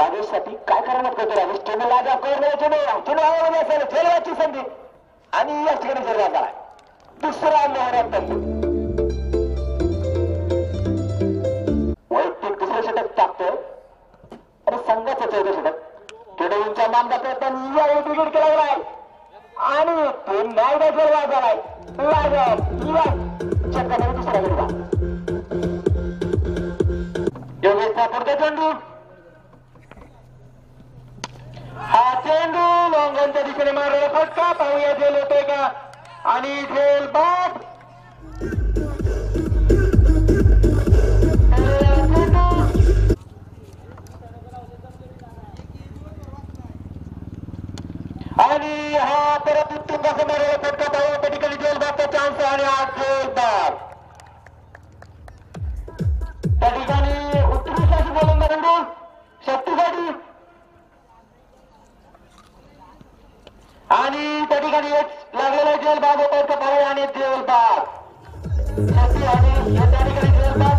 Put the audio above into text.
राजेशसाठी काय करायला करतो राजेश चेंडू लागा चेंडू हवामध्ये असेल खेळवायची संधी आणि या ठिकाणी जर झाला दुसरा मोहरात वैयक्तिक दुसरं षटक टाकतोय आणि संघाचं चौथं षटक खेळूंच्या मानचा प्रयत्न यावेळी बिघड केला गेलाय आणि पुन्हा एकदा जोरदार झालाय चक्काने दुसरा गडवा योगेशचा पुढचा चेंडू हा चेंडू लॉंगनच्या दिशेने मारलेला फटका पाहूया झेल होतोय का आणि झेल बाद आणि हा परत उत्तम कसा मारलेला फटका पाहूया त्या ठिकाणी झेल बादचा चान्स आणि हा झेल बाद त्या ठिकाणी उत्कृष्ट अशी गोलंदाज शक्तीसाठी आणि त्या ठिकाणी एक लागलेला जेल बाद होता पाहूया आणि जेल बाद आणि त्या ठिकाणी जेल बाद